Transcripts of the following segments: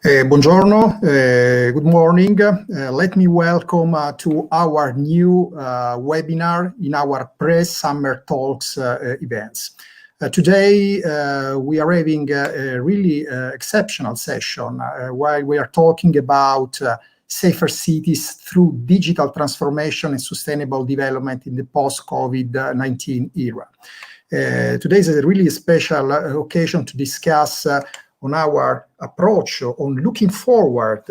Buongiorno, good morning. Let me welcome to our new webinar in our pre-summer talks events. Today we are having a really exceptional session while we are talking about safer cities through digital transformation and sustainable development in the post-COVID-19 era. Today is a really special occasion to discuss on our approach on looking forward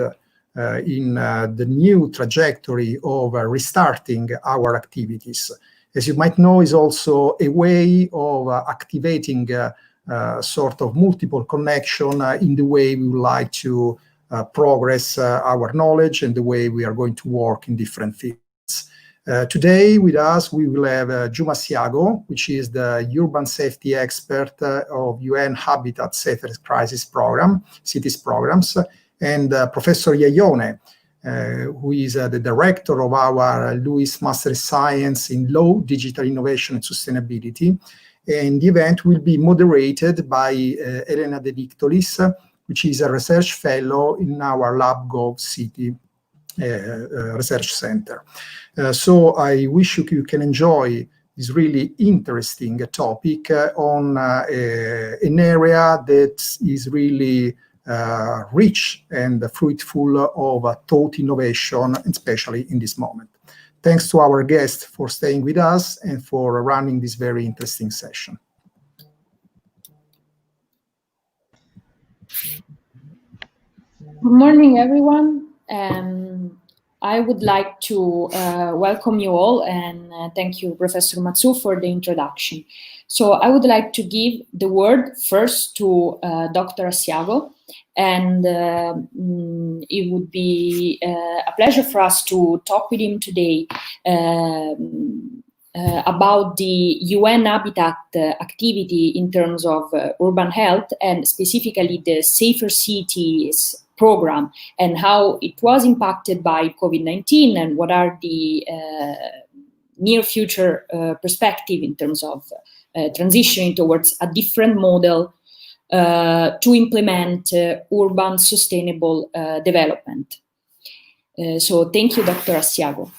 in the new trajectory of restarting our activities. As you might know, is also a way of activating sort of multiple connection in the way we would like to progress our knowledge and the way we are going to work in different fields. Today with us, we will have Juma Assiago, which is the urban safety expert of UN Habitat Safer Crisis Program, Cities Programs, and Professor Iaione, who is the director of our Lewis Master of Science in Law, Digital Innovation and Sustainability. And the event will be moderated by Elena de Nictolis, which is a research fellow in our LabGov.City research center. So I wish you can enjoy this really interesting topic on an area that is really rich and fruitful of thought innovation, especially in this moment. Thanks to our guests for staying with us and for running this very interesting session. Good morning, everyone. I would like to welcome you all and thank you, Professor Mazzù, for the introduction. So I would like to give the word first to Dr. Assiago, and it would be a pleasure for us to talk with him today about the UN Habitat activity in terms of urban health and specifically the Safer Cities program and how it was impacted by COVID-19 and what are the near future perspective in terms of transitioning towards a different model to implement urban sustainable development. So thank you, Dr. Assiago.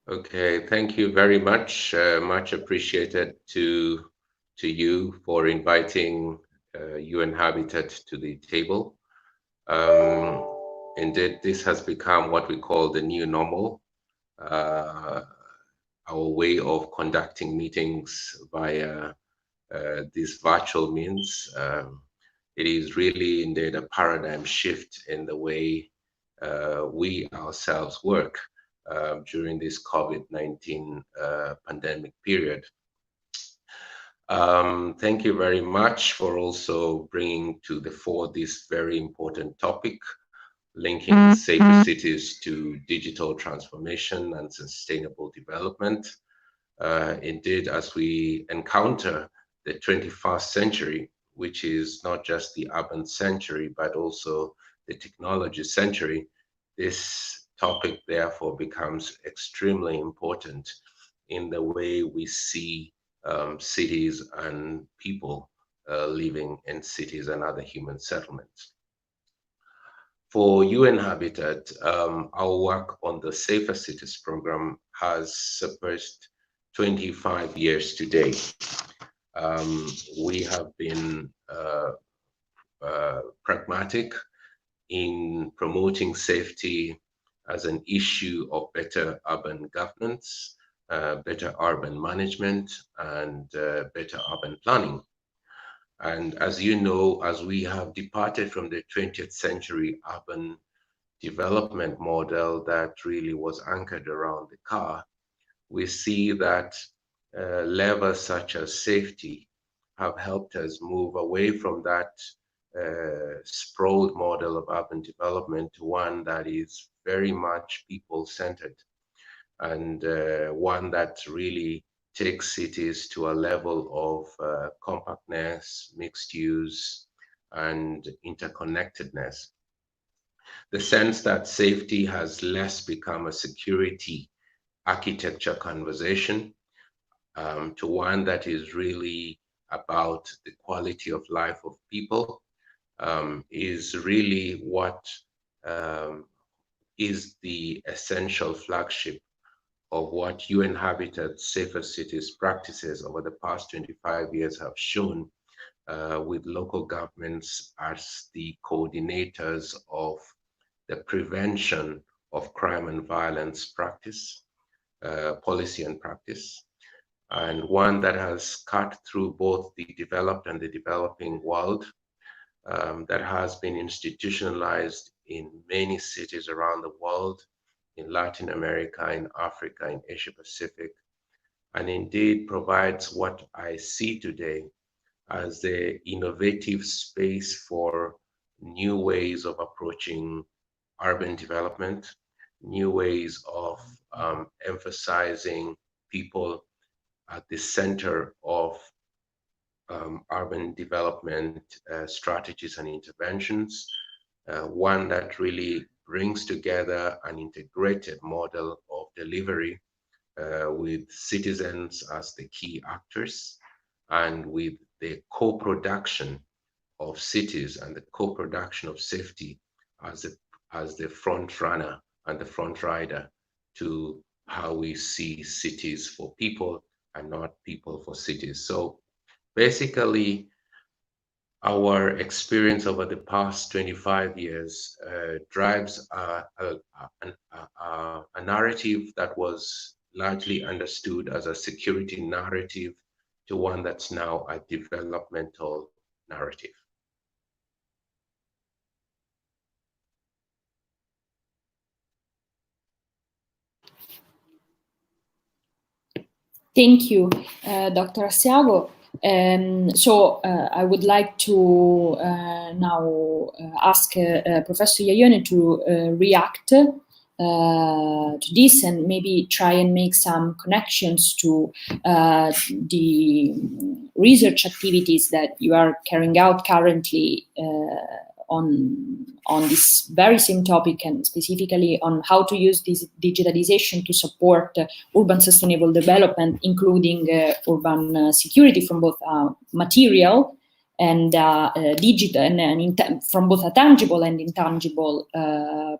Okay, thank you very much. Much appreciated to you for inviting UN Habitat to the table. Indeed, this has become what we call the new normal, our way of conducting meetings via these virtual means. It is really indeed a paradigm shift in the way we ourselves work during this COVID-19 pandemic period. Thank you very much for also bringing to the fore this very important topic, linking safer cities to digital transformation and sustainable development. Indeed, as we encounter the 21st century, which is not just the urban century, but also the technology century, this topic therefore becomes extremely important in the way we see cities and people living in cities and other human settlements. For UN Habitat, our work on the Safer Cities program has surpassed 25 years today. We have been pragmatic in promoting safety as an issue of better urban governance, better urban management, and better urban planning. And as you know, as we have departed from the 20th century urban development model that really was anchored around the car, we see that levers such as safety have helped us move away from that sprawled model of urban development to one that is very much people-centered, and one that really takes cities to a level of compactness, mixed use, and interconnectedness. The sense that safety has less become a security architecture conversation to one that is really about the quality of life of people is really what is the essential flagship of what UN Habitat's Safer Cities practices over the past 25 years have shown, with local governments as the coordinators of the prevention of crime and violence practice, policy and practice, and one that has cut through both the developed and the developing world, that has been institutionalized in many cities around the world, in Latin America, in Africa, in Asia Pacific, and indeed provides what I see today as the innovative space for new ways of approaching urban development, new ways of emphasizing people at the center of urban development strategies and interventions, one that really brings together an integrated model of delivery with citizens as the key actors, and with the co-production of cities and the co-production of safety as the front runner and the front rider to how we see cities for people and not people for cities. So basically, our experience over the past 25 years drives a narrative that was largely understood as a security narrative to one that's now a developmental narrative. Thank you, Dr. Assiago. I would like to now ask Professor Iaione to react to this and maybe try and make some connections to the research activities that you are carrying out currently on this very same topic, and specifically on how to use this digitalization to support urban sustainable development, including urban security from both material and digital, and from both a tangible and intangible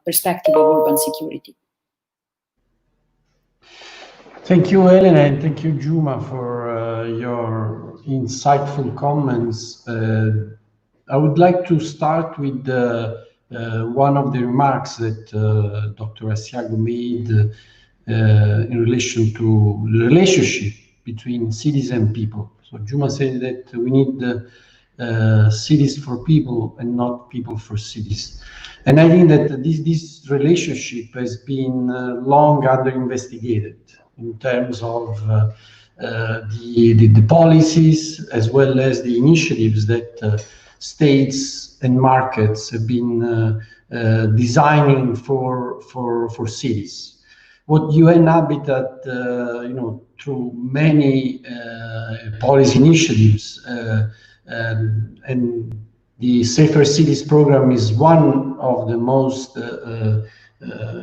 perspective of urban security. Thank you, Elena, and thank you, Juma, for your insightful comments. I would like to start with one of the remarks that Dr. Assiago made in relation to the relationship between cities and people. So Juma said that we need cities for people and not people for cities. And I think that this relationship has been long under investigated in terms of the policies as well as the initiatives that states and markets have been designing for cities. What UN Habitat, through many policy initiatives, and the Safer Cities program is one of the most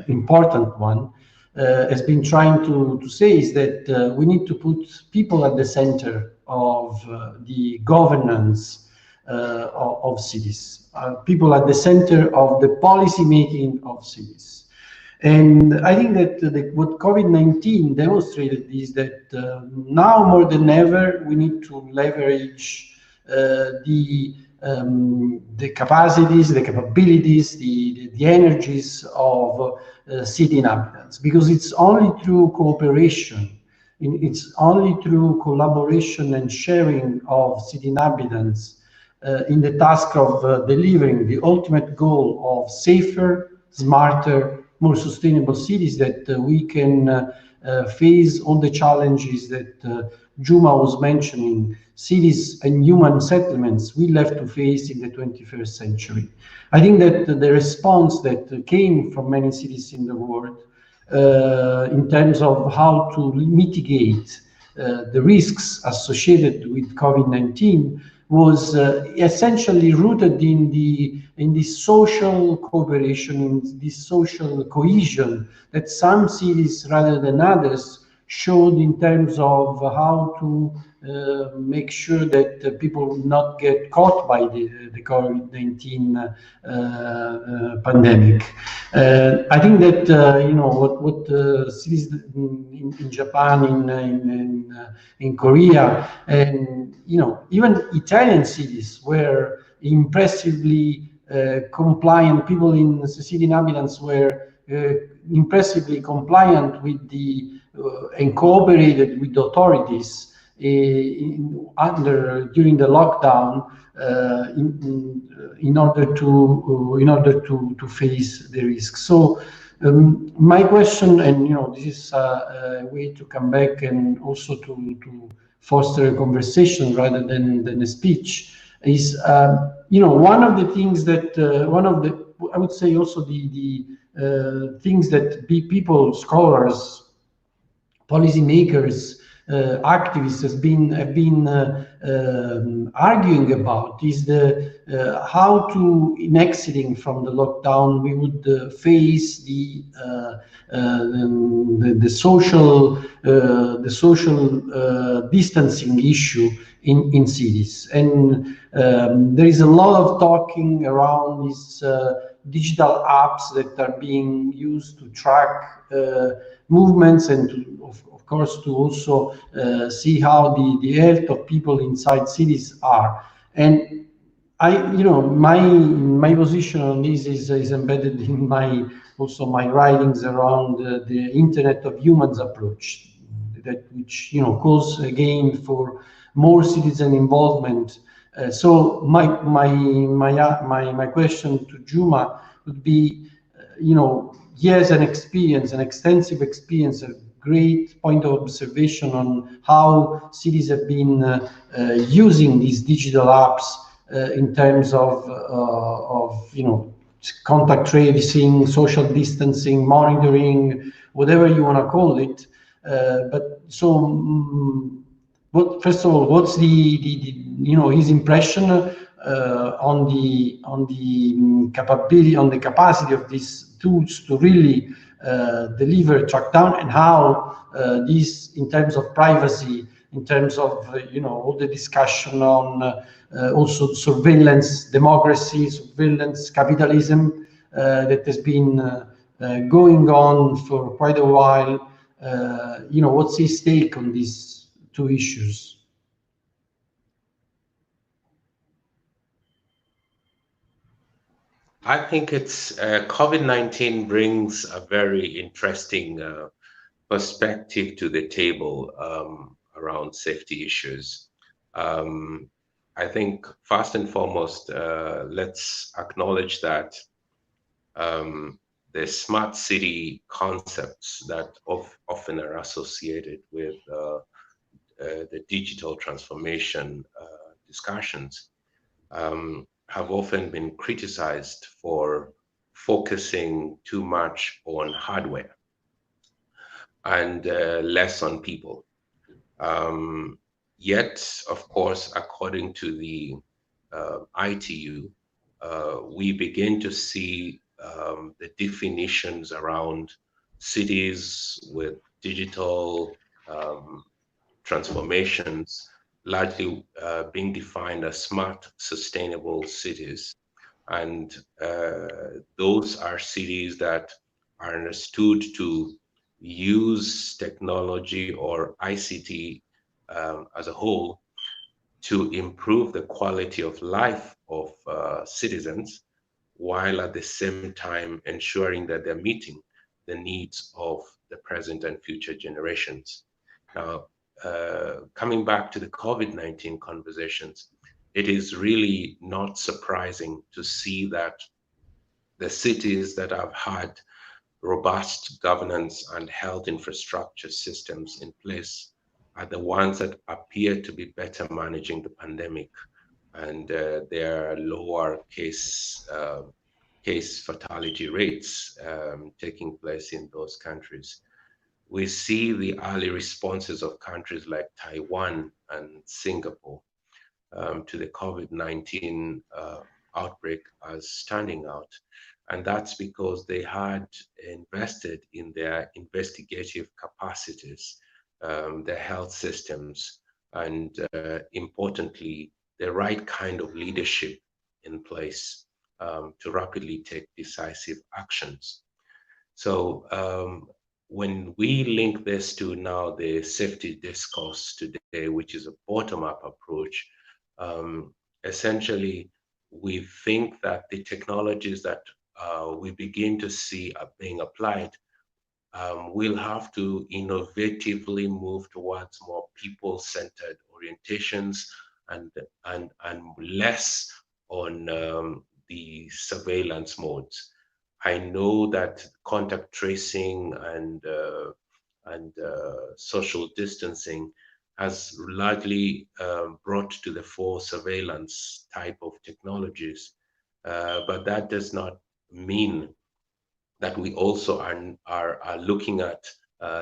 important one, has been trying to say is that we need to put people at the center of the governance of cities, people at the center of the policy making of cities. And I think that what COVID-19 demonstrated is that now more than ever, we need to leverage the capacities, the capabilities, the energies of city inhabitants, because it's only through cooperation, it's only through collaboration and sharing of city inhabitants in the task of delivering the ultimate goal of safer, smarter, more sustainable cities that we can face all the challenges that Juma was mentioning. Cities and human settlements will have to face in the 21st century. I think that the response that came from many cities in the world in terms of how to mitigate the risks associated with COVID-19 was essentially rooted in the social cooperation, in this social cohesion that some cities rather than others showed in terms of how to make sure that people will not get caught by the COVID-19 pandemic. I think that what cities in Japan, in Korea, and even Italian cities were impressively compliant. People in city inhabitants were impressively compliant with the and cooperated with the authorities during the lockdown in order to face the risk. So my question, and this is a way to come back and also to foster a conversation rather than a speech, is one of the things that I would say also the things that people, scholars, policymakers, activists have been arguing about is how to, in exiting from the lockdown, we would face the social distancing issue in cities. And there is a lot of talking around these digital apps that are being used to track movements and to, of course, to also see how the health of people inside cities are. And my position on this is embedded in my writings around the Internet of Humans approach, which calls again for more citizen involvement. So my question to Juma would be, he has an extensive experience, a great point of observation on how cities have been using these digital apps in terms of contact tracing, social distancing, monitoring, whatever you want to call it. But so, first of all, what's his impression on the capability, on the capacity of these tools to really deliver, track down, and how these, in terms of privacy, in terms of all the discussion on also surveillance, democracy, surveillance, capitalism that has been going on for quite a while. What's his take on these two issues? I think it's COVID-19 brings a very interesting perspective to the table around safety issues. I think first and foremost, let's acknowledge that the smart city concepts that often are associated with the digital transformation discussions have often been criticized for focusing too much on hardware and less on people. Yet, of course, according to the ITU, we begin to see the definitions around cities with digital transformations largely being defined as smart, sustainable cities. And those are cities that are understood to use technology or ICT as a whole to improve the quality of life of citizens, while at the same time ensuring that they're meeting the needs of the present and future generations. Now, coming back to the COVID-19 conversations, it is really not surprising to see that the cities that have had robust governance and health infrastructure systems in place are the ones that appear to be better managing the pandemic, and there are lower case fatality rates taking place in those countries. We see the early responses of countries like Taiwan and Singapore to the COVID-19 outbreak as standing out. And that's because they had invested in their investigative capacities, their health systems, and importantly, the right kind of leadership in place to rapidly take decisive actions. So when we link this to now the safety discourse today, which is a bottom-up approach, essentially we think that the technologies that we begin to see are being applied will have to innovatively move towards more people-centered orientations and less on the surveillance modes. I know that contact tracing and social distancing has largely brought to the fore surveillance type of technologies, but that does not mean that we also are looking at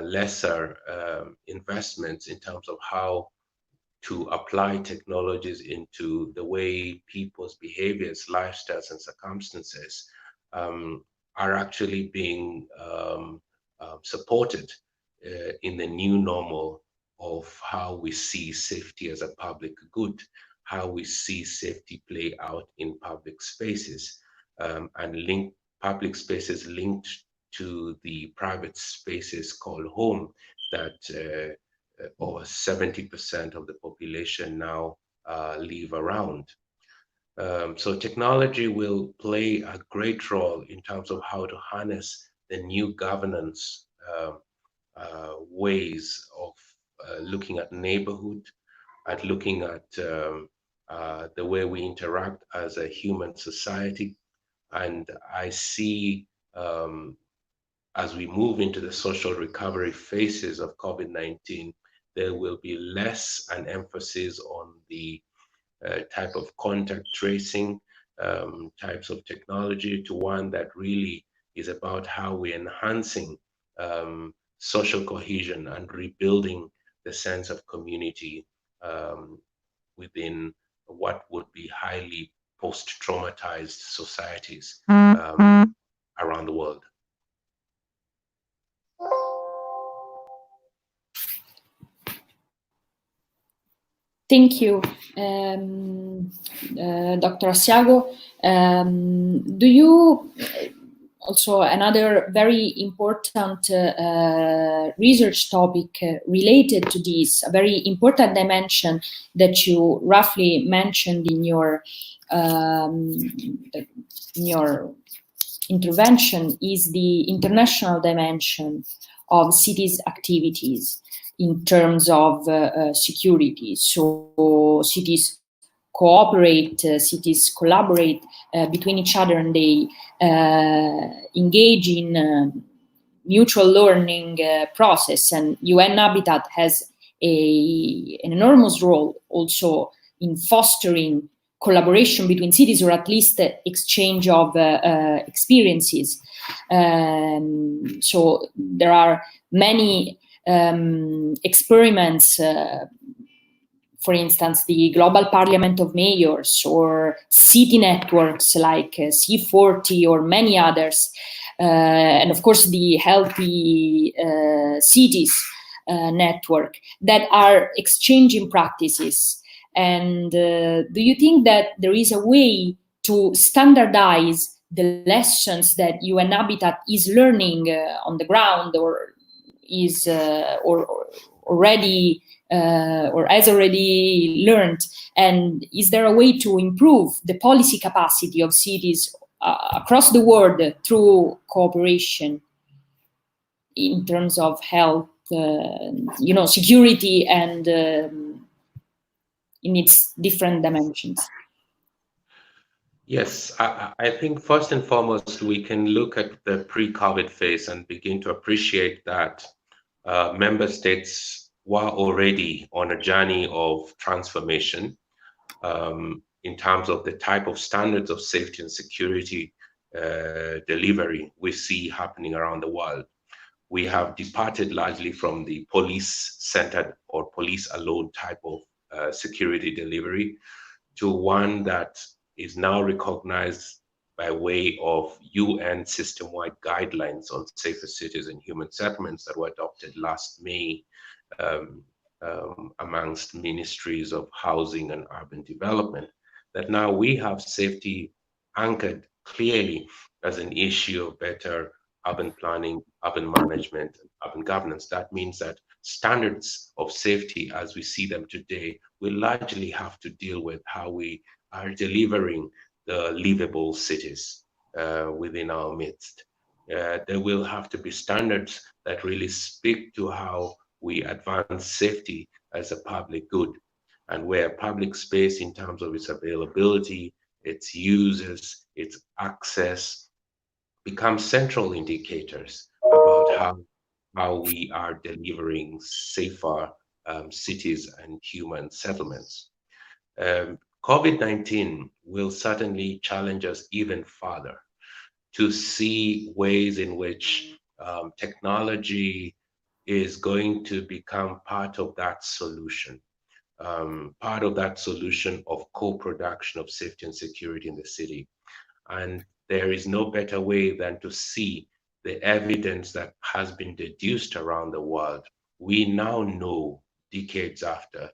lesser investments in terms of how to apply technologies into the way people's behaviors, lifestyles, and circumstances are actually being supported in the new normal of how we see safety as a public good, how we see safety play out in public spaces, and link public spaces linked to the private spaces called home that over 70% of the population now live around. So technology will play a great role in terms of how to harness the new governance ways of looking at neighborhood, at looking at the way we interact as a human society. And I see as we move into the social recovery phases of COVID-19, there will be less an emphasis on the type of contact tracing types of technology to one that really is about how we're enhancing social cohesion and rebuilding the sense of community within what would be highly post-traumatized societies around the world. Thank you, Dr. Assiago. Do you also another very important research topic related to this, a very important dimension that you roughly mentioned in your intervention is the international dimension of cities' activities in terms of security. So cities cooperate, cities collaborate between each other, and they engage in mutual learning process. And UN Habitat has an enormous role also in fostering collaboration between cities, or at least exchange of experiences. So there are many experiments, for instance, the Global Parliament of Mayors or city networks like C40 or many others, and of course the Healthy Cities network that are exchanging practices. And do you think that there is a way to standardize the lessons that UN Habitat is learning on the ground, or is or already or has already learned? And is there a way to improve the policy capacity of cities across the world through cooperation in terms of health, security, and in its different dimensions? Yes, I think first and foremost, we can look at the pre-COVID phase and begin to appreciate that member states were already on a journey of transformation in terms of the type of standards of safety and security delivery we see happening around the world. We have departed largely from the police-centered or police-alone type of security delivery to one that is now recognized by way of UN system-wide guidelines on safer cities and human settlements that were adopted last May amongst ministries of housing and urban development, that now we have safety anchored clearly as an issue of better urban planning, urban management, and urban governance. That means that standards of safety as we see them today will largely have to deal with how we are delivering the livable cities within our midst. There will have to be standards that really speak to how we advance safety as a public good, and where public space in terms of its availability, its uses, its access become central indicators about how we are delivering safer cities and human settlements. COVID-19 will certainly challenge us even further to see ways in which technology is going to become part of that solution, of co-production of safety and security in the city. And there is no better way than to see the evidence that has been deduced around the world. We now know, decades after,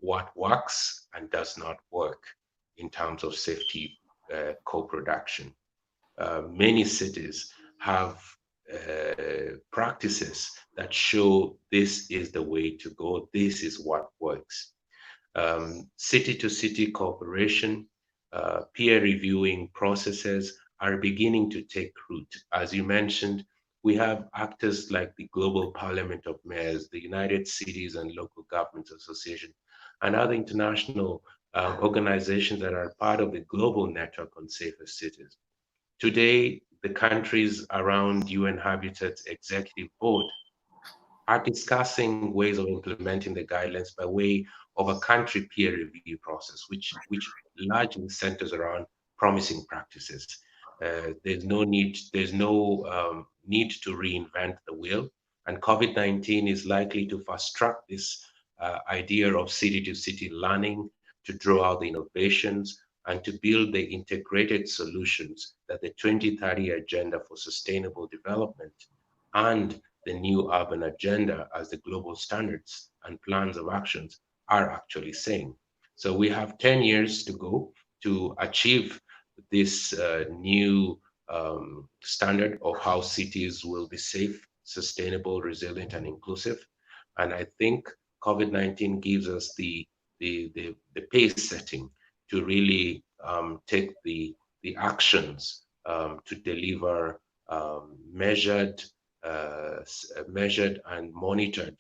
what works and does not work in terms of safety co-production. Many cities have practices that show this is the way to go, this is what works. City-to-city cooperation, peer reviewing processes are beginning to take root. As you mentioned, we have actors like the Global Parliament of Mayors, the United Cities and Local Governments Association, and other international organizations that are part of the global network on safer cities. Today, the countries around UN Habitat's executive board are discussing ways of implementing the guidelines by way of a country peer review process, which largely centers around promising practices. There's no need to reinvent the wheel, and COVID-19 is likely to fast track this idea of city-to-city learning, to draw out the innovations, and to build the integrated solutions that the 2030 Agenda for Sustainable Development and the new urban agenda as the global standards and plans of actions are actually saying. So we have 10 years to go to achieve this new standard of how cities will be safe, sustainable, resilient, and inclusive. And I think COVID-19 gives us the pace setting to really take the actions to deliver measured and monitored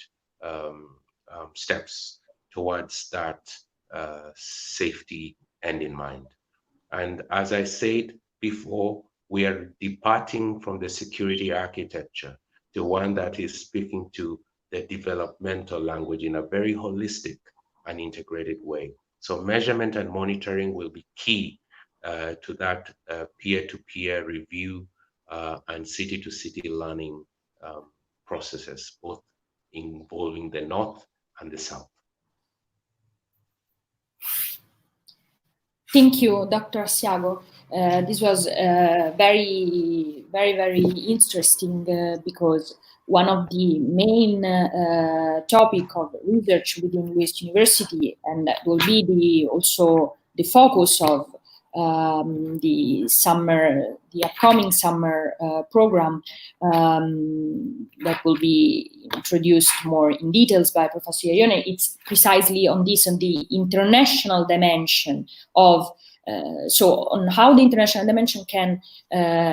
steps towards that safety end in mind. And as I said before, we are departing from the security architecture to one that is speaking to the developmental language in a very holistic and integrated way. So measurement and monitoring will be key to that peer-to-peer review and city-to-city learning processes, both involving the North and the South. Thank you, Dr. Assiago. This was very, very interesting because one of the main topic of research within West University, and that will be also the focus of the upcoming summer program that will be introduced more in details by Professor Iaione. It's precisely on this, on the international dimension of on how the international dimension can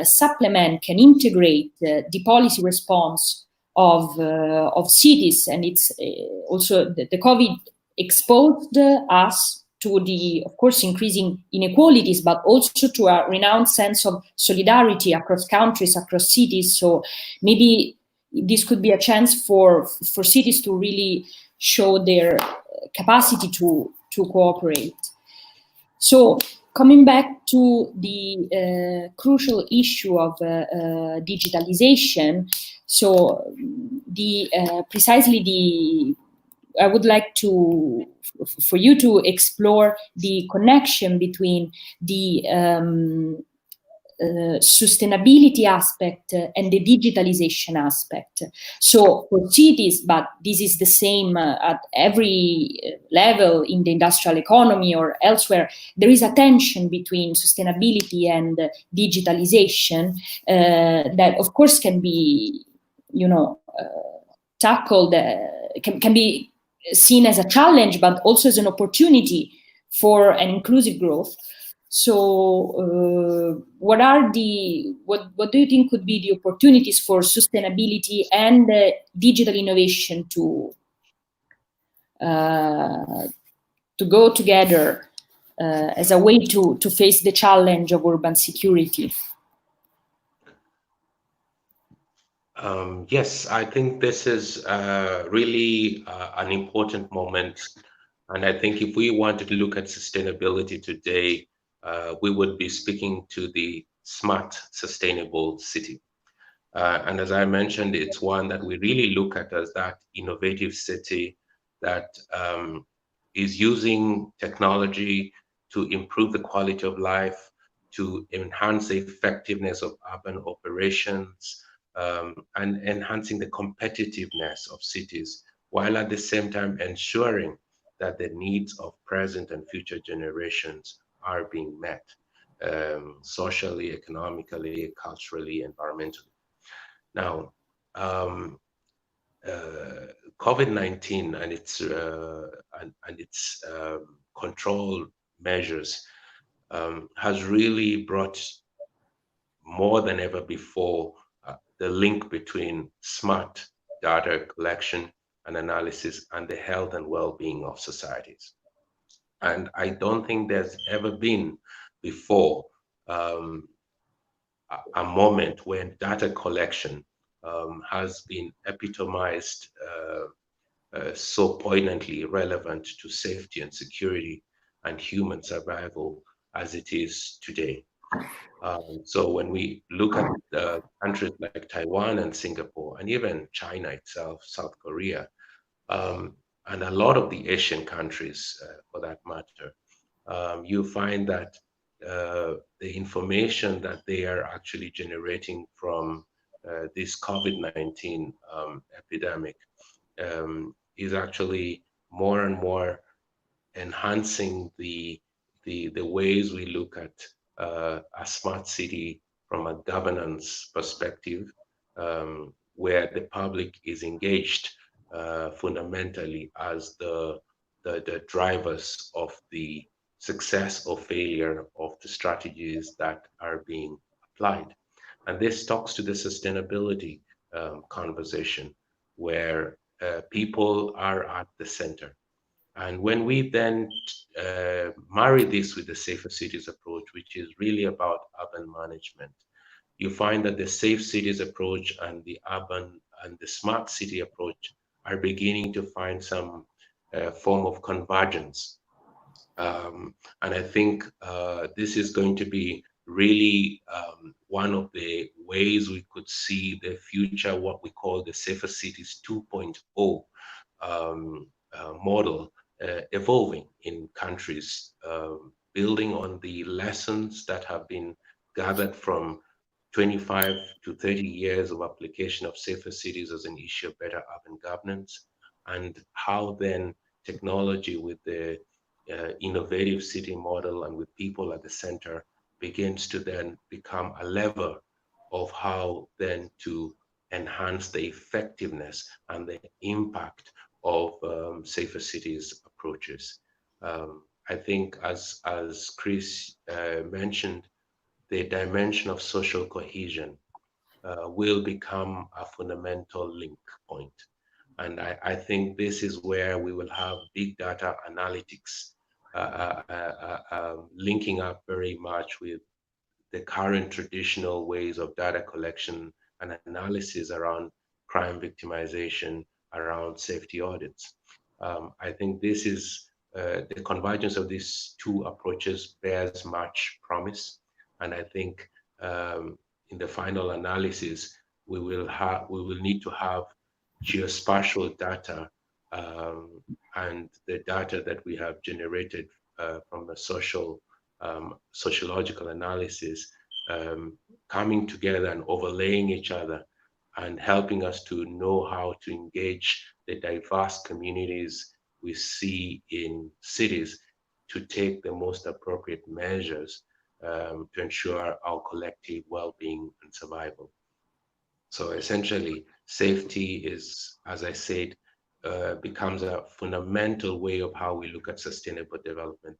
supplement, can integrate the policy response of cities, and it's also the COVID exposed us to the, of course, increasing inequalities, but also to a renowned sense of solidarity across countries, across cities. So maybe this could be a chance for cities to really show their capacity to cooperate. So coming back to the crucial issue of digitalization, so I would like for you to explore the connection between the sustainability aspect and the digitalization aspect. So for cities, but this is the same at every level in the industrial economy or elsewhere, there is a tension between sustainability and digitalization that of course can be, tackled, can be seen as a challenge, but also as an opportunity for an inclusive growth. So what do you think could be the opportunities for sustainability and digital innovation to go together as a way to face the challenge of urban security? Yes, I think this is really an important moment. And I think if we wanted to look at sustainability today, we would be speaking to the smart, sustainable city. And as I mentioned, it's one that we really look at as that innovative city that is using technology to improve the quality of life, to enhance the effectiveness of urban operations, and enhancing the competitiveness of cities, while at the same time ensuring that the needs of present and future generations are being met, socially, economically, culturally, environmentally. Now, COVID-19 and its control measures has really brought more than ever before the link between smart data collection and analysis and the health and well-being of societies. And I don't think there's ever been before a moment when data collection has been epitomized so poignantly relevant to safety and security and human survival as it is today. So when we look at countries like Taiwan and Singapore, and even China itself, South Korea, and a lot of the Asian countries for that matter, you find that the information that they are actually generating from this COVID-19 epidemic is actually more and more enhancing the ways we look at a smart city from a governance perspective, where the public is engaged fundamentally as the drivers of the success or failure of the strategies that are being applied. And this talks to the sustainability conversation, where people are at the center. And when we then marry this with the safer cities approach, which is really about urban management, you find that the safe cities approach and the urban and the smart city approach are beginning to find some form of convergence. And I think this is going to be really one of the ways we could see the future, what we call the Safer Cities 2.0 model evolving in countries, building on the lessons that have been gathered from 25 to 30 years of application of safer cities as an issue of better urban governance, and how then technology with the innovative city model and with people at the center begins to then become a lever of how then to enhance the effectiveness and the impact of safer cities approaches. I think as Chris mentioned, the dimension of social cohesion will become a fundamental link point. And I think this is where we will have big data analytics linking up very much with the current traditional ways of data collection and analysis around crime victimization, around safety audits. I think this is the convergence of these two approaches bears much promise. And I think in the final analysis, we will need to have geospatial data and the data that we have generated from the sociological analysis coming together and overlaying each other and helping us to know how to engage the diverse communities we see in cities to take the most appropriate measures to ensure our collective well-being and survival. So essentially, safety is, as I said, becomes a fundamental way of how we look at sustainable development.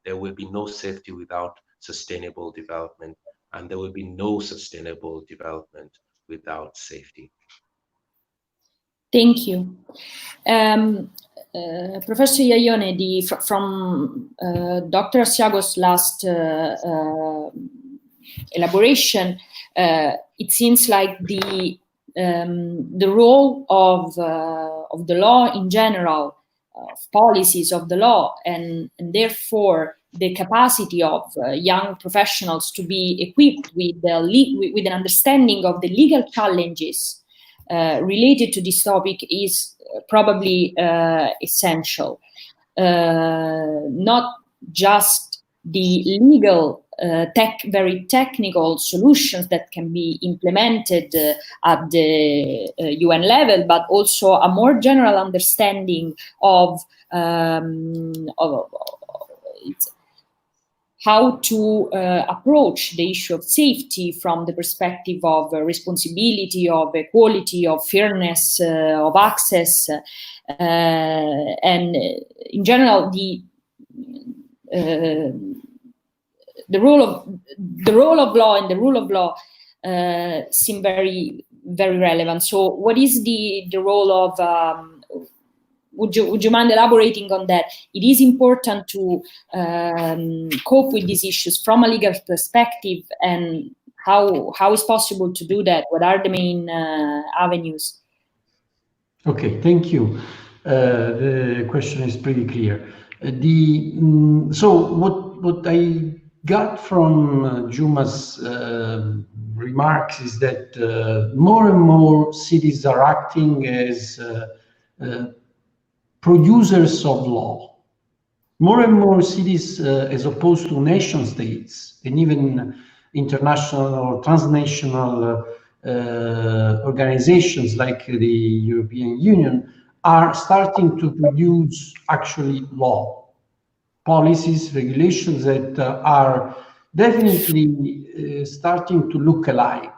There will be no safety without sustainable development, and there will be no sustainable development without safety. Thank you. Professor Iaione, from Dr. Assiago's last elaboration, it seems like the role of the law in general, of policies of the law, and therefore the capacity of young professionals to be equipped with an understanding of the legal challenges related to this topic is probably essential. Not just the legal, very technical solutions that can be implemented at the UN level, but also a more general understanding of how to approach the issue of safety from the perspective of responsibility, of equality, of fairness, of access, and in general the role of law and the rule of law seem very, very relevant. So, what is the role of would you mind elaborating on that? It is important to cope with these issues from a legal perspective, and how is possible to do that? What are the main avenues? Okay, thank you. The question is pretty clear. So what I got from Juma's remarks is that more and more cities are acting as producers of law. More and more cities, as opposed to nation states and even international or transnational organizations like the European Union, are starting to produce actually law, policies, regulations that are definitely starting to look alike,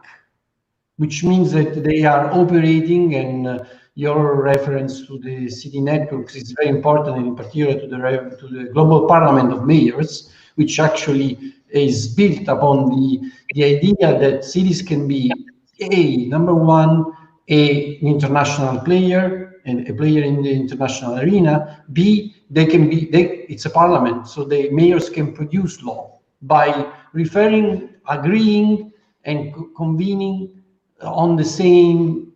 which means that they are operating, and your reference to the city networks is very important, and in particular to the Global Parliament of Mayors, which actually is built upon the idea that cities can be number one, an international player and a player in the international arena. B, it's a parliament, so the mayors can produce law by referring, agreeing, and convening on the same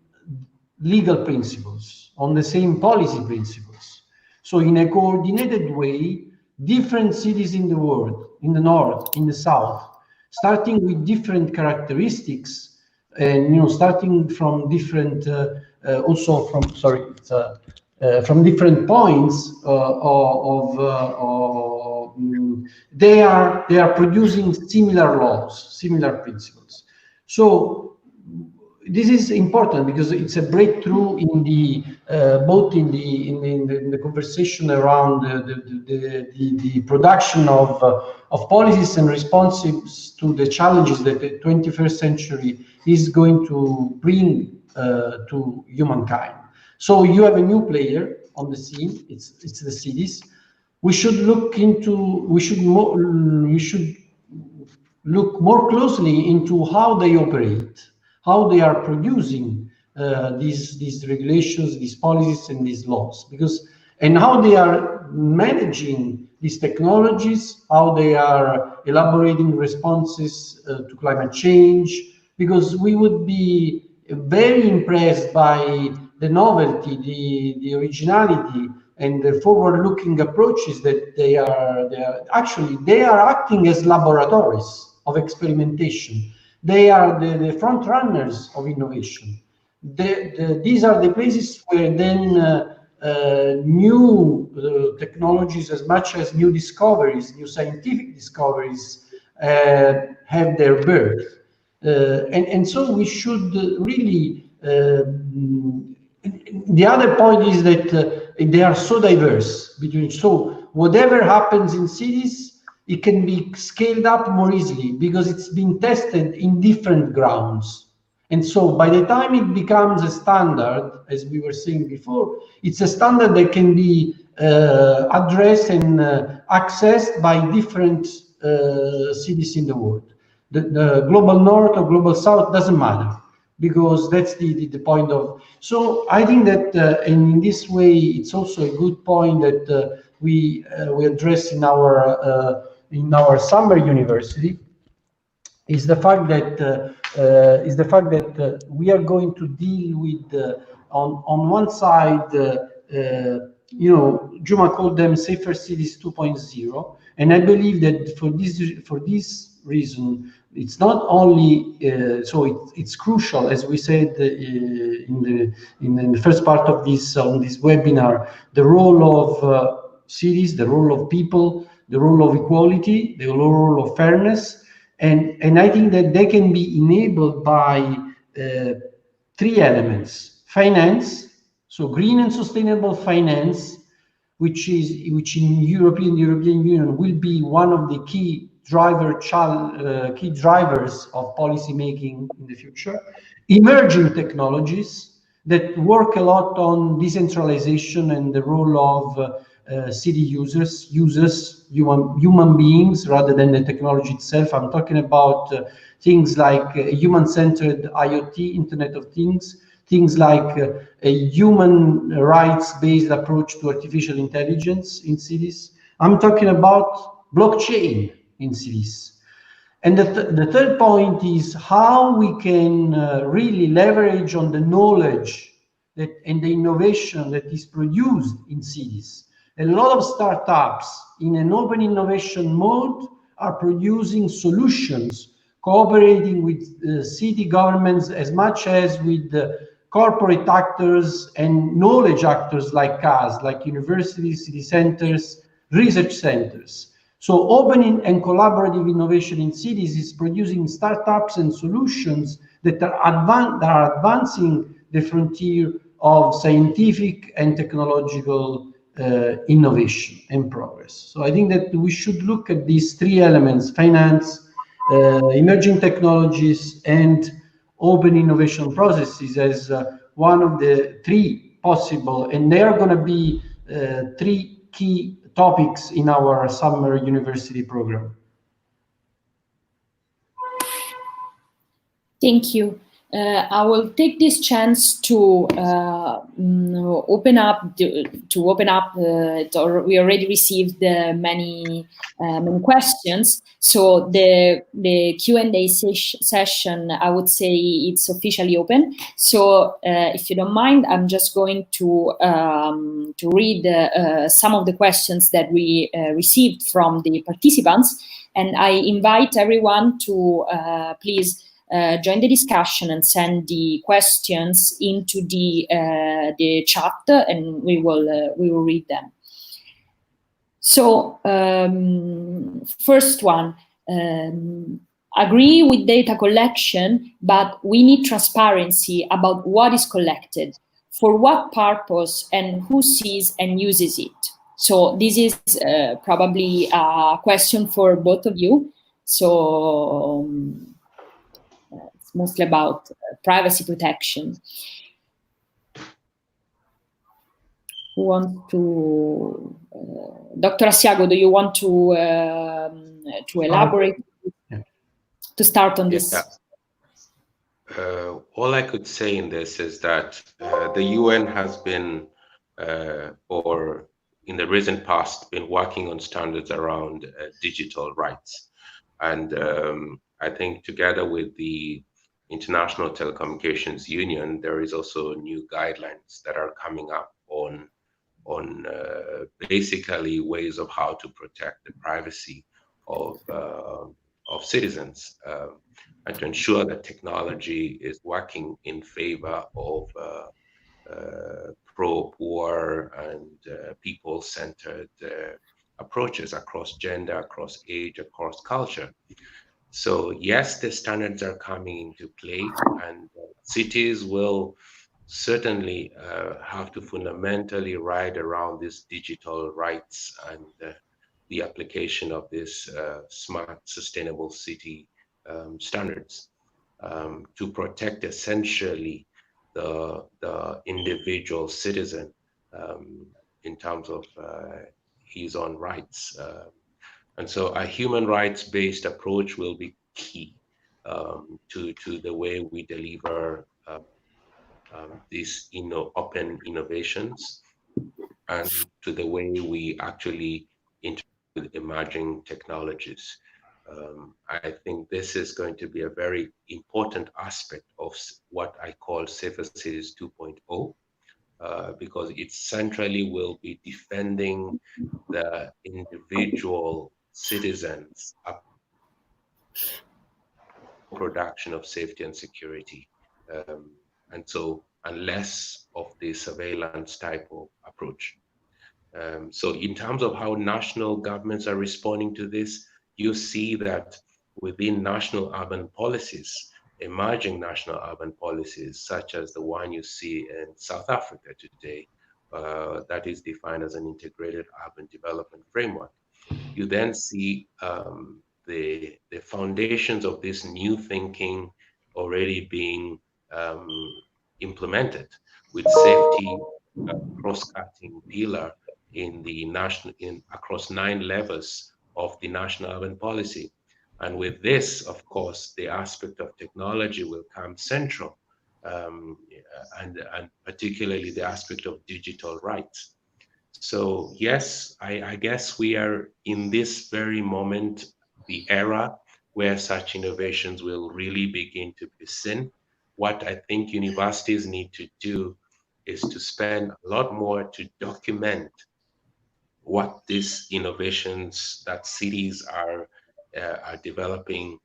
legal principles, on the same policy principles. So in a coordinated way, different cities in the world, in the north, in the south, starting with different characteristics, and starting from different, from different points they are producing similar laws, similar principles. So this is important because it's a breakthrough in the both in the conversation around the production of policies and responses to the challenges that the 21st century is going to bring to humankind. So you have a new player on the scene. It's the cities. We should look more closely into how they operate, how they are producing these regulations, these policies, and these laws, and how they are managing these technologies, how they are elaborating responses to climate change, because we would be very impressed by the novelty, the originality, and the forward-looking approaches that they are acting as laboratories of experimentation. They are the front runners of innovation. These are the places where then new technologies, as much as new discoveries, new scientific discoveries, have their birth. And so we should really, the other point is that they are so diverse between, so whatever happens in cities, it can be scaled up more easily because it's been tested in different grounds. And so by the time it becomes a standard, as we were saying before, it's a standard that can be addressed and accessed by different cities in the world. The global north or global south doesn't matter, because that's the point of. So I think that and in this way, it's also a good point that we address in our summer university, is the fact that we are going to deal with on one side, Juma called them safer cities 2.0, and I believe that for this reason, it's not only so it's crucial, as we said in the first part of this webinar, the role of cities, the role of people, the role of equality, the role of fairness. And I think that they can be enabled by three elements: finance, so green and sustainable finance, which in European Union will be one of the key drivers of policy making in the future. Emerging technologies that work a lot on decentralization and the role of city users, human beings, rather than the technology itself. I'm talking about things like human-centered IoT, Internet of Things, things like a human rights-based approach to artificial intelligence in cities. I'm talking about blockchain in cities. And the third point is how we can really leverage on the knowledge and the innovation that is produced in cities. A lot of startups in an open innovation mode are producing solutions, cooperating with city governments as much as with corporate actors and knowledge actors like us, like universities, city centers, research centers. So open and collaborative innovation in cities is producing startups and solutions that are advancing the frontier of scientific and technological innovation and progress. So I think that we should look at these three elements: finance, emerging technologies, and open innovation processes as one of the three possible, and they are going to be three key topics in our summer university program. Thank you. I will take this chance to open up. We already received many questions. So the Q&A session, I would say it's officially open. So if you don't mind, I'm just going to read some of the questions that we received from the participants, and I invite everyone to please join the discussion and send the questions into the chat, and we will read them. So first one, agree with data collection, but we need transparency about what is collected, for what purpose, and who sees and uses it. So this is probably a question for both of you. So mostly about privacy protection. Who wants to? Dr. Assiago, do you want to elaborate? To start on this? All I could say in this is that the UN has been, or in the recent past, been working on standards around digital rights. And I think together with the International Telecommunications Union, there is also new guidelines that are coming up on basically ways of how to protect the privacy of citizens and to ensure that technology is working in favor of pro-poor and people-centered approaches across gender, across age, across culture. So yes, the standards are coming into play, and cities will certainly have to fundamentally ride around these digital rights and the application of this smart, sustainable city standards to protect essentially the individual citizen in terms of his own rights. And so a human rights-based approach will be key to the way we deliver these open innovations and to the way we actually interact with emerging technologies. I think this is going to be a very important aspect of what I call Safer Cities 2.0, because it centrally will be defending the individual citizens' production of safety and security. And less of the surveillance type of approach. So in terms of how national governments are responding to this, you see that within national urban policies, emerging national urban policies, such as the one you see in South Africa today, that is defined as an integrated urban development framework. You then see the foundations of this new thinking already being implemented with safety cross-cutting pillar across 9 levels of the national urban policy. And with this, of course, the aspect of technology will come central, and particularly the aspect of digital rights. So yes, I guess we are in this very moment, the era where such innovations will really begin to be seen. What I think universities need to do is to spend a lot more to document what these innovations that cities are developing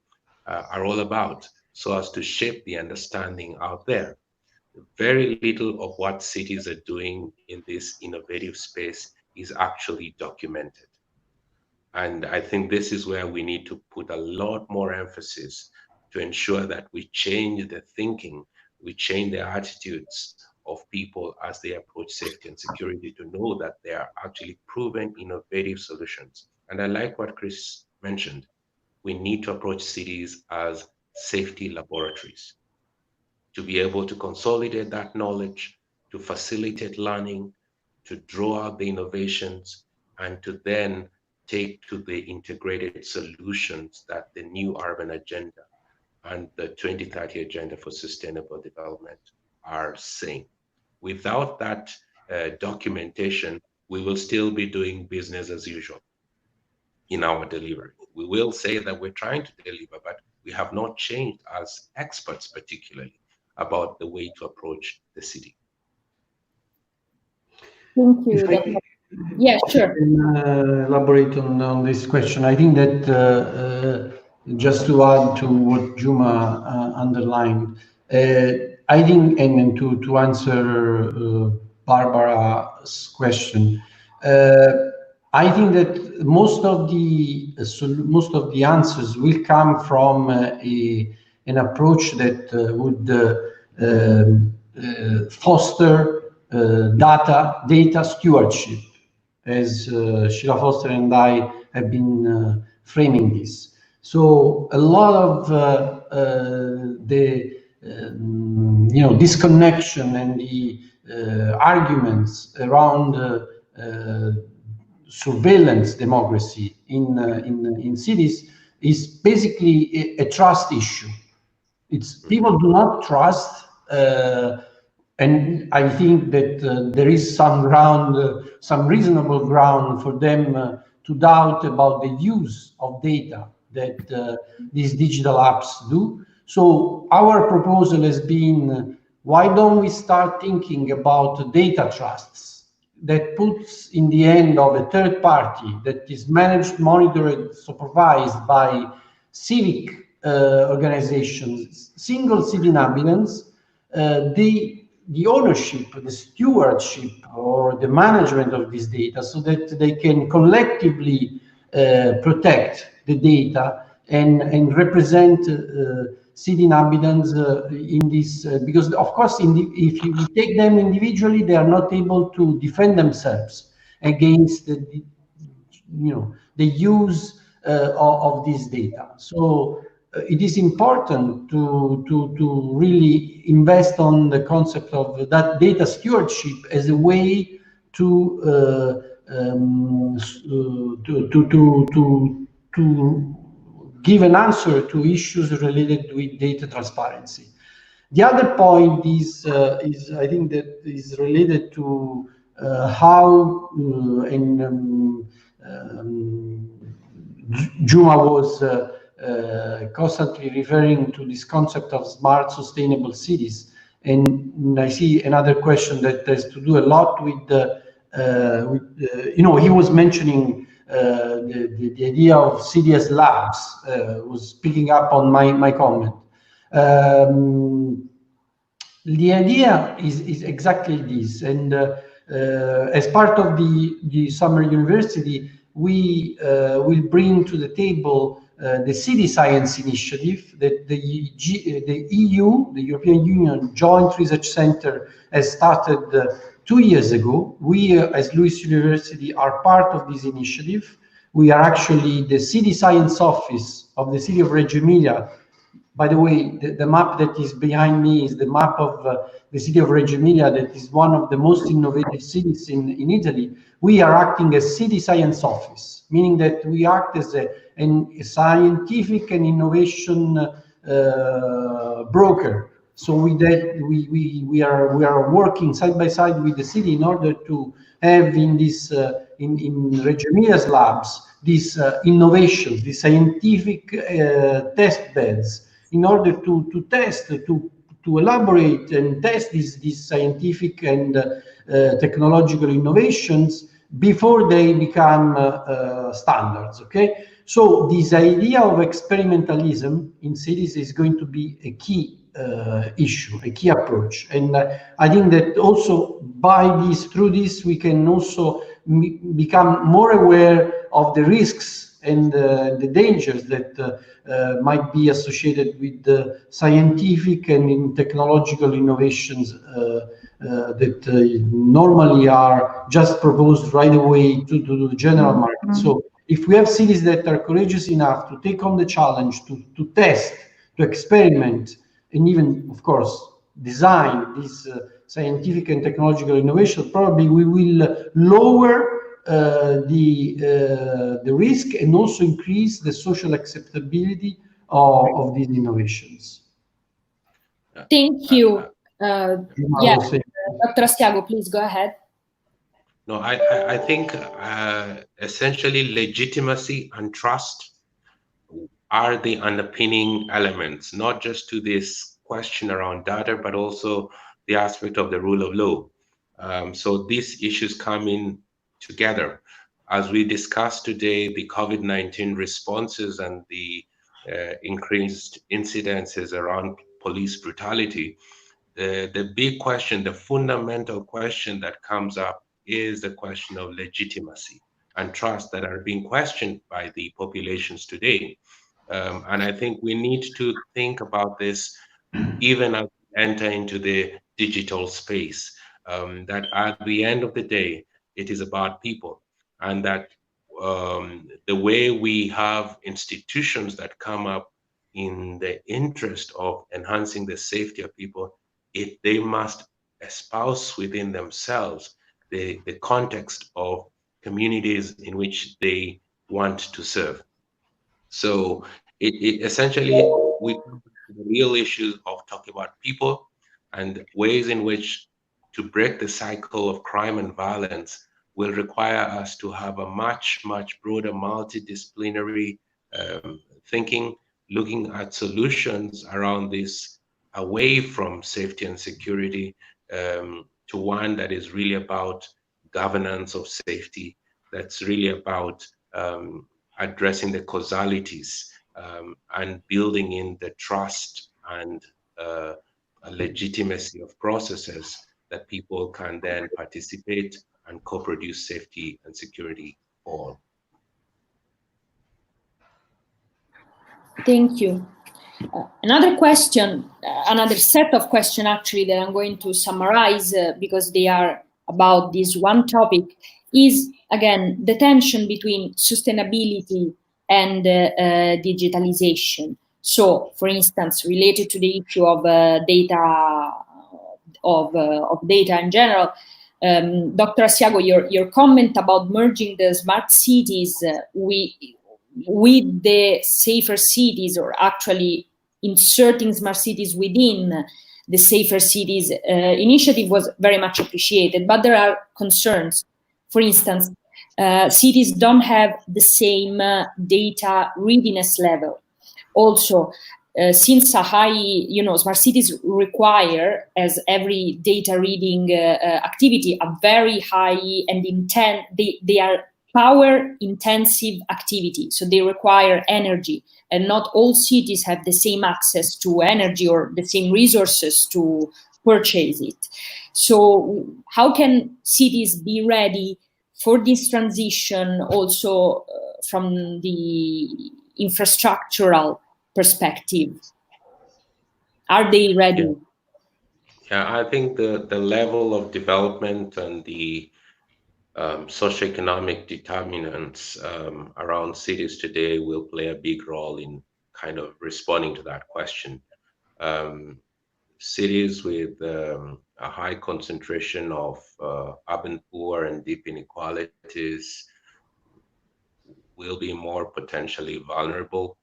are all about, so as to shape the understanding out there. Very little of what cities are doing in this innovative space is actually documented. And I think this is where we need to put a lot more emphasis to ensure that we change the thinking, we change the attitudes of people as they approach safety and security, to know that they are actually proven innovative solutions. And I like what Chris mentioned. We need to approach cities as safety laboratories, to be able to consolidate that knowledge, to facilitate learning, to draw out the innovations, and to then take to the integrated solutions that the new urban agenda and the 2030 agenda for sustainable development are saying. Without that documentation, we will still be doing business as usual in our delivery. We will say that we're trying to deliver, but we have not changed as experts, particularly about the way to approach the city. Thank you. Yeah, sure. I can elaborate on this question. I think that just to add to what Juma underlined, I think, and to answer Barbara's question, I think that most of the answers will come from an approach that would foster data stewardship, as Sheila Foster and I have been framing this. So a lot of the disconnection and the arguments around surveillance democracy in cities is basically a trust issue. It's people do not trust, and I think that there is some ground, some reasonable ground for them to doubt about the use of data that these digital apps do. So our proposal has been, why don't we start thinking about data trusts that puts in the hand of a third party that is managed, monitored, supervised by civic organizations, single city inhabitants, the the ownership, the stewardship, or the management of this data, so that they can collectively protect the data and represent city inhabitants in this, because of course, if you take them individually, they are not able to defend themselves against the use of this data. So it is important to really invest on the concept of that data stewardship as a way to give an answer to issues related with data transparency. The other point is I think that is related to how Juma was constantly referring to this concept of smart, sustainable cities. And I see another question that has to do a lot with he was mentioning the idea of city as labs, was picking up on my comment. The idea is exactly this, and as part of the summer university, we will bring to the table the City Science Initiative that the EU, the European Union Joint Research Center, has started 2 years ago. We, as Lewis University, are part of this initiative. We are actually the City Science Office of the city of Reggio Emilia. By the way, the map that is behind me is the map of the city of Reggio Emilia, that is one of the most innovative cities in Italy. We are acting as City Science Office, meaning that we act as a scientific and innovation broker. So with that, we are working side by side with the city in order to have in this in Reggio Emilia's labs these innovations, these scientific test beds, in order to test, to elaborate and test these scientific and technological innovations before they become standards, okay? So this idea of experimentalism in cities is going to be a key issue, a key approach. And I think that also through this, we can also become more aware of the risks and the dangers that might be associated with the scientific and in technological innovations that normally are just proposed right away to the general market. So if we have cities that are courageous enough to take on the challenge, to test, to experiment, and even, of course, design this scientific and technological innovation, probably we will lower the risk and also increase the social acceptability of these innovations. Thank you. Dr. Assiago, please go ahead. No, I think essentially legitimacy and trust are the underpinning elements, not just to this question around data, but also the aspect of the rule of law. So these issues come in together. As we discussed today, the COVID-19 responses and the increased incidences around police brutality, the big question, the fundamental question that comes up is the question of legitimacy and trust that are being questioned by the populations today. And I think we need to think about this even as we enter into the digital space, that at the end of the day, it is about people, and that the way we have institutions that come up in the interest of enhancing the safety of people, they must espouse within themselves the context of communities in which they want to serve. So it essentially, we come to the real issues of talking about people and ways in which to break the cycle of crime and violence will require us to have a much, much broader multidisciplinary thinking, looking at solutions around this away from safety and security to one that is really about governance of safety, that's really about addressing the causalities and building in the trust and legitimacy of processes that people can then participate and co-produce safety and security for all. Thank you. Another question, another set of questions actually that I'm going to summarize because they are about this one topic is, again, the tension between sustainability and digitalization. So, for instance, related to the issue of data, of data in general, Dr. Assiago, your comment about merging the smart cities with the safer cities, or actually inserting smart cities within the safer cities initiative, was very much appreciated, but there are concerns. For instance, cities don't have the same data readiness level. Also, since a high, smart cities require, as every data reading activity, a very high and intense, they are power intensive activity, so they require energy, and not all cities have the same access to energy or the same resources to purchase it. So how can cities be ready for this transition also from the infrastructural perspective? Are they ready? Yeah, I think the level of development and the socioeconomic determinants around cities today will play a big role in kind of responding to that question. Cities with a high concentration of urban poor and deep inequalities will be more potentially vulnerable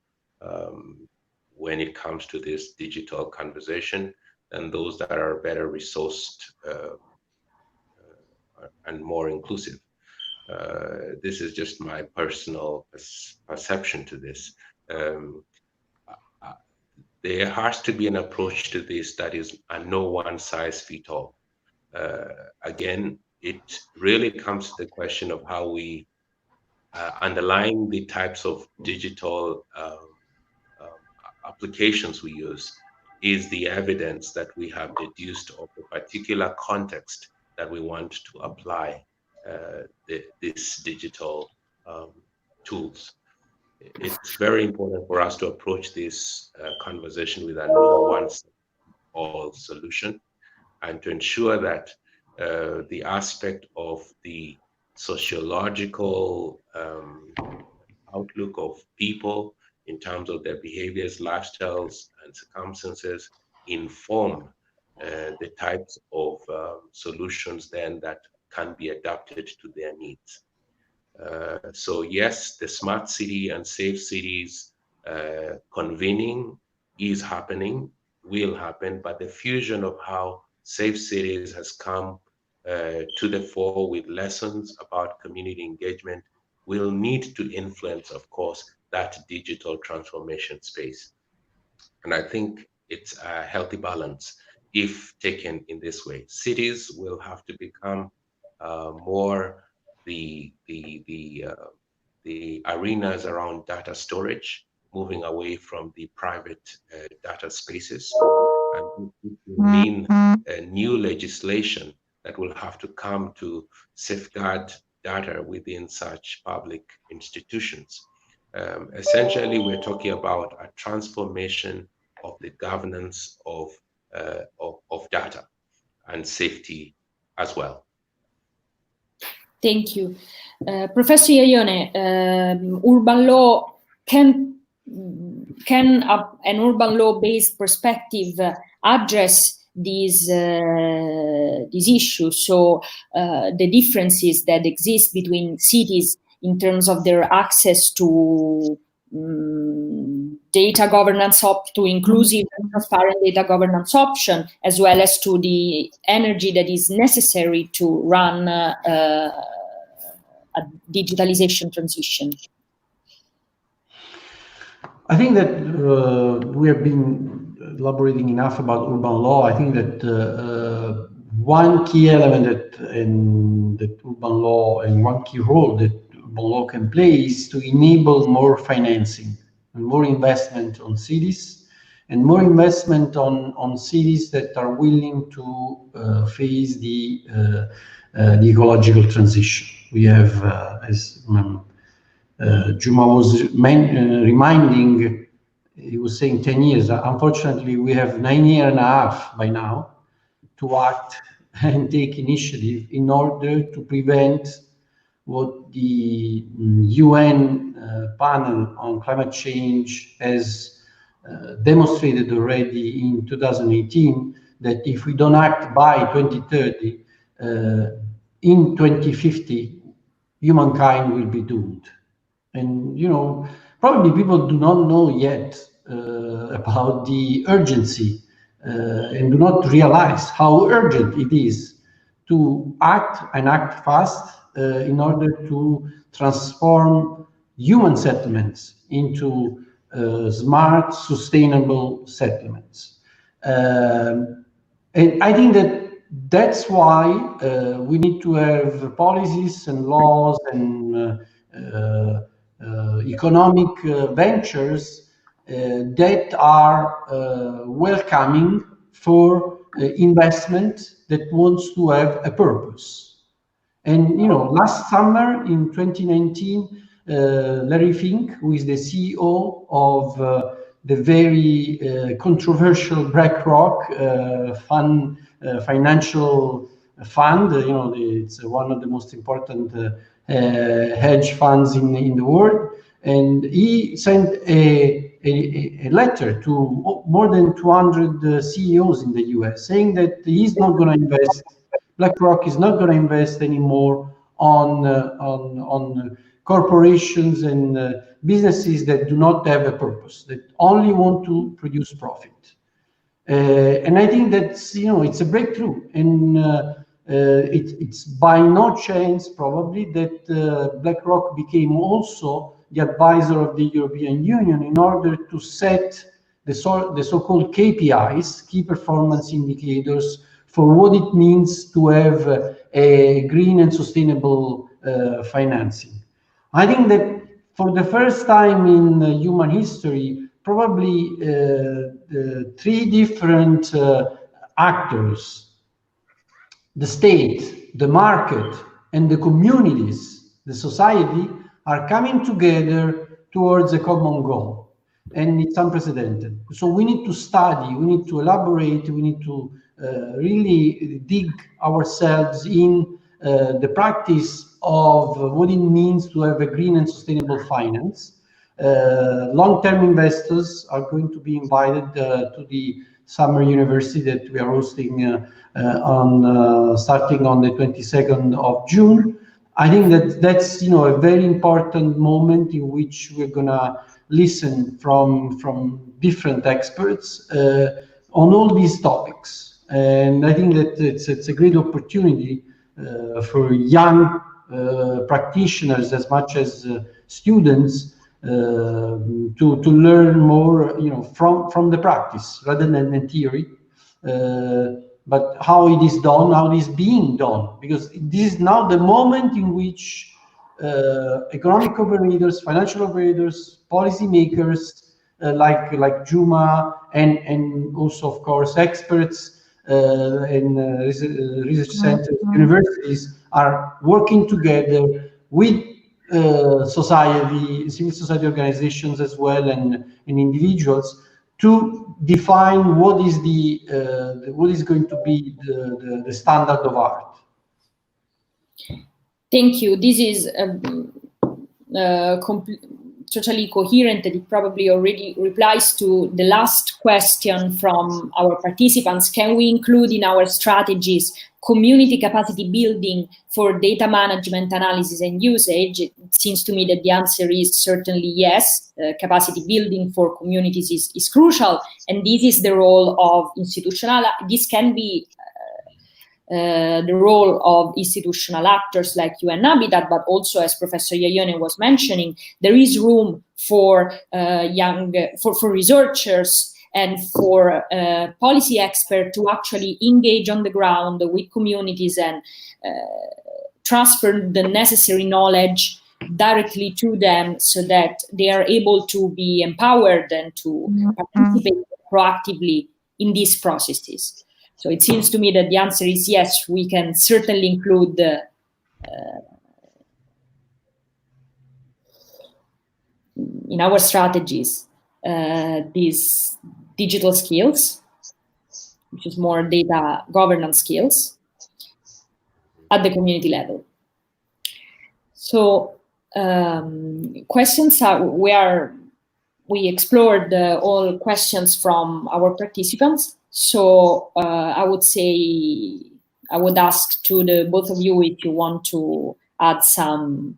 when it comes to this digital conversation than those that are better resourced and more inclusive. This is just my personal perception to this. There has to be an approach to this that is a no one size fits all. Again, it really comes to the question of how we underlying the types of digital applications we use is the evidence that we have deduced of the particular context that we want to apply these digital tools. It's very important for us to approach this conversation with a no one all solution, and to ensure that the aspect of the sociological outlook of people in terms of their behaviors, lifestyles, and circumstances inform the types of solutions then that can be adapted to their needs. So yes, the smart city and safe cities convening is happening, will happen, but the fusion of how safe cities has come to the fore with lessons about community engagement will need to influence, of course, that digital transformation space. And I think it's a healthy balance if taken in this way. Cities will have to become more the arenas around data storage, moving away from the private data spaces, and it will mean new legislation that will have to come to safeguard data within such public institutions. Essentially, we're talking about a transformation of the governance of data and safety as well. Thank you. Professor Iaione, urban law can an urban law-based perspective address these issues? So the differences that exist between cities in terms of their access to data governance, to inclusive and transparent data governance option, as well as to the energy that is necessary to run a digitalization transition. I think that we have been elaborating enough about urban law. I think that one key element that urban law, and one key role that urban law can play, is to enable more financing and more investment on cities, and more investment on cities that are willing to face the ecological transition. We have, as Juma was reminding, he was saying 10 years. Unfortunately, we have 9.5 years by now to act and take initiative in order to prevent what the UN panel on climate change has demonstrated already in 2018, that if we don't act by 2030, in 2050, humankind will be doomed. And, you know, probably people do not know yet about the urgency and do not realize how urgent it is to act and act fast in order to transform human settlements into smart, sustainable settlements. And I think that's why we need to have policies and laws and economic ventures that are welcoming for investment that wants to have a purpose. And, you know, last summer in 2019, Larry Fink, who is the CEO of the very controversial BlackRock financial fund, you know, it's one of the most important hedge funds in the world, and he sent a letter to more than 200 CEOs in the US saying that he's not going to invest, BlackRock is not going to invest anymore on corporations and businesses that do not have a purpose, that only want to produce profit. And I think that's, you know, it's a breakthrough, and it's by no chance probably that BlackRock became also the advisor of the European Union in order to set the so-called KPIs, key performance indicators, for what it means to have a green and sustainable financing. I think that for the first time in human history, probably three different actors, the state, the market, and the communities, the society, are coming together towards a common goal. And it's unprecedented. So we need to study, we need to elaborate, we need to really dig ourselves in the practice of what it means to have a green and sustainable finance. Long-term investors are going to be invited to the summer university that we are hosting starting on the 22nd of June. I think that's, you know, a very important moment in which we're gonna listen from different experts on all these topics. And I think that it's a great opportunity for young practitioners as much as students to learn more, you know, from the practice rather than the theory, but how it is done, how it is being done, because this is now the moment in which economic operators, financial operators, policymakers like Juma and also, of course, experts and research centers, universities are working together with society, civil society organizations as well, and individuals to define what is going to be the standard of art. Thank you. This is totally coherent, and it probably already replies to the last question from our participants. Can we include in our strategies community capacity building for data management, analysis, and usage? It seems to me that the answer is certainly yes. Capacity building for communities is crucial, and this is the role of this can be the role of institutional actors like UN Habitat, but also, as Professor Iaione was mentioning, there is room for for researchers and for policy experts to actually engage on the ground with communities and transfer the necessary knowledge directly to them so that they are able to be empowered and to participate proactively in these processes? So it seems to me that the answer is yes, we can certainly include in our strategies these digital skills, which is more data governance skills at the community level. So questions are, we explored all questions from our participants. So I would say, I would ask to the both of you if you want to add some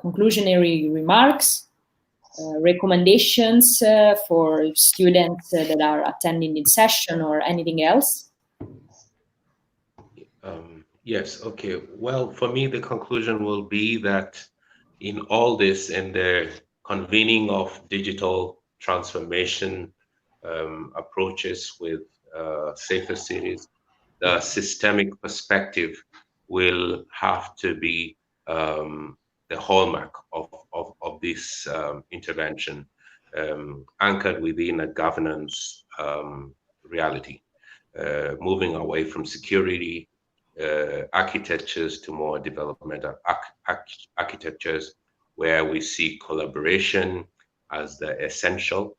conclusionary remarks, recommendations for students that are attending this session or anything else. Yes, okay. Well, for me, the conclusion will be that in all this, in the convening of digital transformation approaches with safer cities, the systemic perspective will have to be the hallmark of this intervention, anchored within a governance reality, moving away from security architectures to more developmental architectures, where we see collaboration as the essential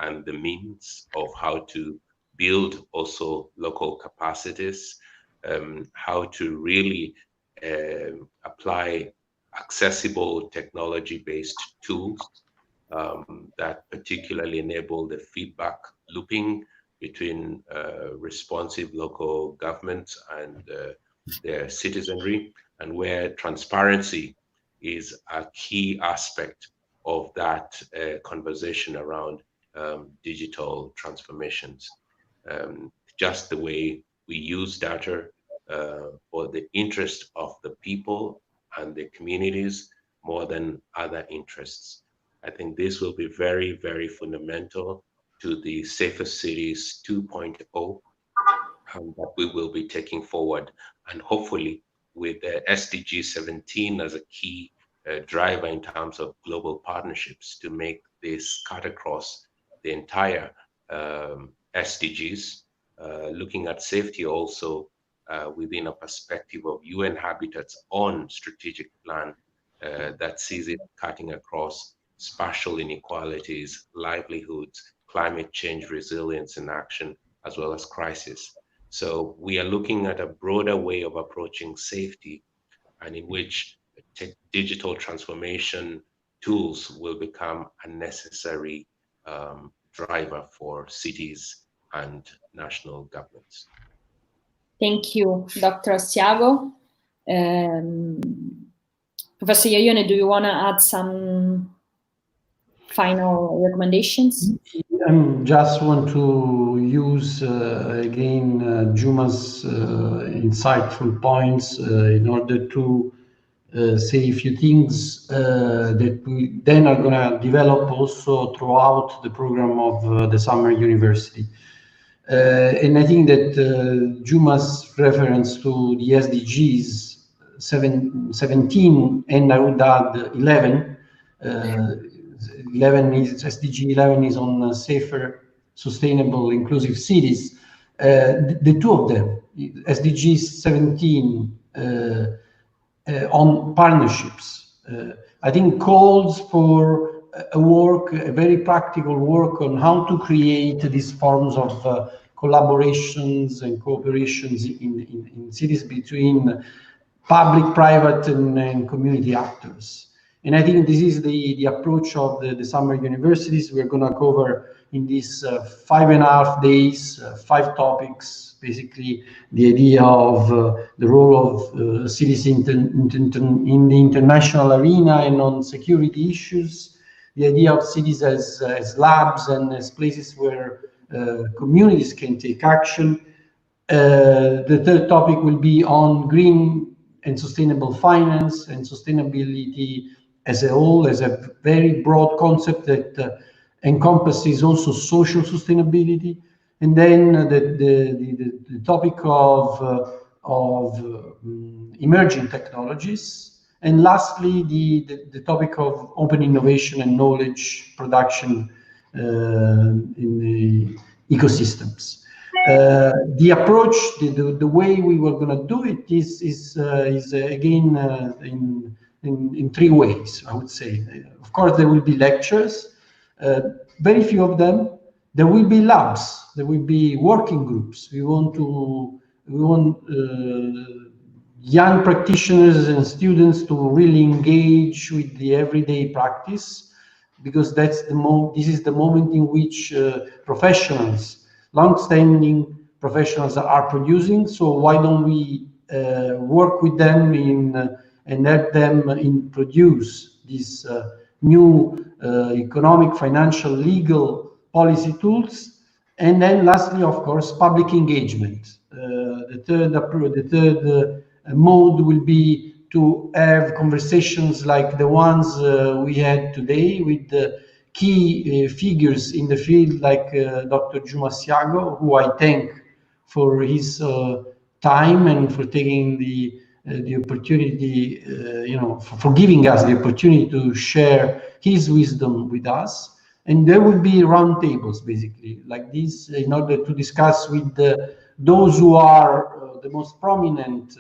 and the means of how to build also local capacities, how to really apply accessible technology-based tools that particularly enable the feedback looping between responsive local governments and their citizenry, and where transparency is a key aspect of that conversation around digital transformations. Just the way we use data for the interest of the people and the communities more than other interests. I think this will be very, very fundamental to the Safer Cities 2.0 that we will be taking forward, and hopefully with the SDG 17 as a key driver in terms of global partnerships to make this cut across the entire SDGs, looking at safety also within a perspective of UN Habitat's own strategic plan that sees it cutting across spatial inequalities, livelihoods, climate change resilience and action, as well as crisis. So we are looking at a broader way of approaching safety, and in which digital transformation tools will become a necessary driver for cities and national governments. Thank you, Dr. Assiago. Professor Iaione, do you want to add some final recommendations? I just want to use again Juma's insightful points in order to say a few things that we then are going to develop also throughout the program of the summer university. And I think that Juma's reference to the SDGs 17, and I would add 11, 11 is SDG 11 is on safer, sustainable, inclusive cities. The two of them, SDG 17 on partnerships, I think calls for a very practical work on how to create these forms of collaborations and cooperations in cities between public, private, and community actors. And I think this is the approach of the summer universities. We're going to cover in these 5.5 days, 5 topics, basically the idea of the role of cities in the international arena and on security issues, the idea of cities as labs and as places where communities can take action. The third topic will be on green and sustainable finance and sustainability as a whole, as a very broad concept that encompasses also social sustainability. And then the topic of emerging technologies. And lastly, the topic of open innovation and knowledge production ecosystems. The approach, the way we were going to do it is again in three ways, I would say. Of course, there will be lectures, very few of them. There will be labs. There will be working groups. We want young practitioners and students to really engage with the everyday practice, because this is the moment in which professionals, long-standing professionals, are producing. So why don't we work with them and help them produce these new economic, financial, legal policy tools? And then lastly, of course, public engagement. The third mode will be to have conversations like the ones we had today with the key figures in the field, like Dr. Juma, who I thank for his time and for taking the opportunity, for giving us the opportunity to share his wisdom with us. And there will be roundtables, basically, like this, in order to discuss with those who are the most prominent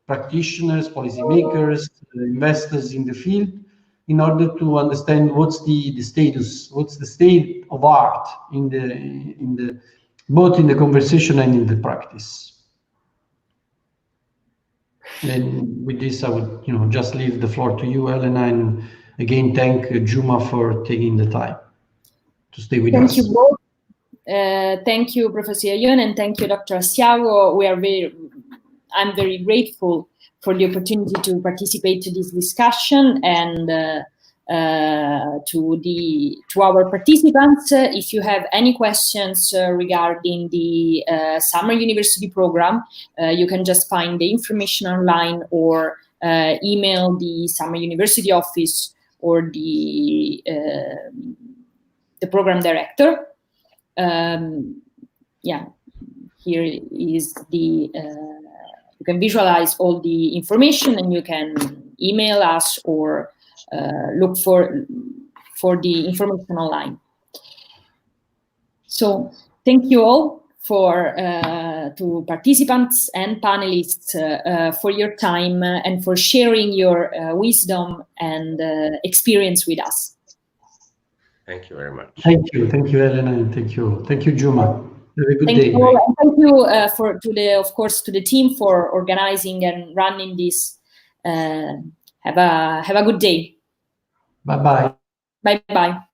practitioners, policymakers, investors in the field, in order to understand what's the status, what's the state of art both in the conversation and in the practice. And with this, I would just leave the floor to you, Elena, and again thank Juma for taking the time to stay with us. Thank you both. Thank you, Professor Iaione, and thank you, Dr. Assiago. I'm very grateful for the opportunity to participate to this discussion, and to our participants. If you have any questions regarding the summer university program, you can just find the information online or email the summer university office or the program director. Here is the you can visualize all the information, and you can email us or look for the information online. So thank you all to participants and panelists for your time and for sharing your wisdom and experience with us. Thank you very much. Thank you, Elena, and thank you, Juma. Have a good day. You all, and thank you of course to the team for organizing and running this. Have a good day. Bye bye. Bye bye.